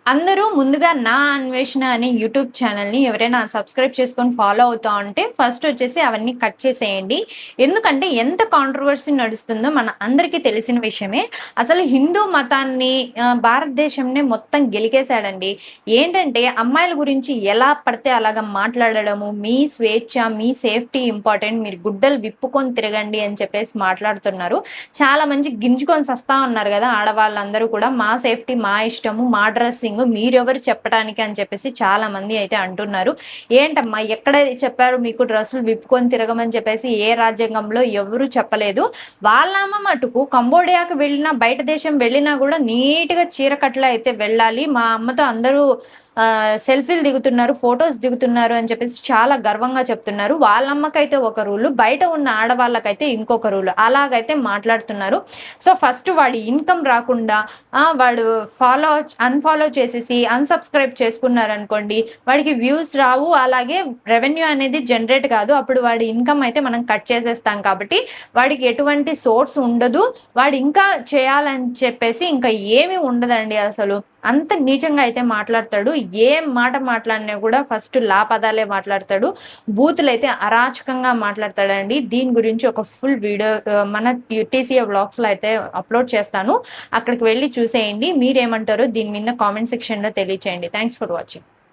అందరూ ముందుగా నా అన్వేషణ అనే యూట్యూబ్ ఛానల్‌ని ఎవరైనా సబ్స్క్రైబ్ చేసుకొని ఫాలో అవుతా ఉంటే ఫస్ట్ వచ్చేసి అవన్నీ కట్ చేసేయండి. ఎందుకంటే ఎంత కాంట్రోవర్సీ నడుస్తుందో మన అందరికీ తెలిసిన విషయమే. అసలు హిందూ మతాన్ని భారతదేశంనే మొత్తం గెలికేసాడండి. ఏంటంటే అమ్మాయిల గురించి ఎలా పడితే అలాగా మాట్లాడడము, మీ స్వేచ్ఛ, మీ సేఫ్టీ ఇంపార్టెంట్. మీరు గుడ్డలు విప్పుకొని తిరగండి అని చెప్పేసి మాట్లాడుతున్నారు. చాలా మంది గింజుకొని సస్తా ఉన్నారు గదా! ఆడవాళ్ళందరూ కూడా మా సేఫ్టీ, మా ఇష్టము, మా డ్రెస్సింగ్ మీరెవరు చెప్పడానికి అని చెప్పేసి చాలా మంది అయితే అంటున్నారు. ఏంటమ్మా ఎక్కడ చెప్పారు మీకు డ్రెస్సులు విప్పుకొని తిరగమని చెప్పేసి ఏ రాజ్యాంగంలో ఎవరు చెప్పలేదు. వాళ్ళమ్మ మటుకు కంబోడియాకి వెళ్ళినా, బయట దేశం వెళ్ళినా గూడా నీట్‌గా చీర కట్ల అయితే వెళ్ళాలి. మా అమ్మతో అందరూ సెల్ఫీలు దిగుతున్నారు, ఫోటోస్ దిగుతున్నారు అని చెప్పేసి చాలా గర్వంగా చెప్తున్నారు. వాళ్ళమ్మకైతే ఒక రూలు, బయట ఉన్న ఆడవాళ్ళకైతే ఇంకొక రూలు. అలాగైతే మాట్లాడుతున్నారు. సో, ఫస్ట్ వాడి ఇన్‌కమ్ రాకుండా వాడు అన్‌ఫాలో చేసేసి అన్‌సబ్‌స్క్రైబ్ చేసుకున్నారనుకోండి, వాడికి వ్యూస్ రావు. అలాగే రెవెన్యూ అనేది జనరేట్ కాదు. అప్పుడు వాడి ఇన్‌కమ్ అయితే మనం కట్ చేసేస్తాం కాబట్టి, వాడికి ఎటువంటి సోర్స్ ఉండదు. వాడు ఇంకా చేయాలని చెప్పేసి ఇంకా ఏమి ఉండదండి అసలు. అంత నీచంగా అయితే మాట్లాడతాడు. ఏం మాట మాట్లాడినా కూడా ఫస్ట్ పదాలే మాట్లాడతాడు. బూతులైతే అరాచకంగా మాట్లాడతాడండి. దీని గురించి ఒక ఫుల్ వీడియో మన టీసీఏ వ్లాగ్స్‌లో అయితే అప్‌లోడ్ చేస్తాను. అక్కడికి వెళ్లి చూసేయండి. మీరేమంటారో దీని మీద కామెంట్ సెక్షన్‌లో తెలియచేయండి. Thanks for watching.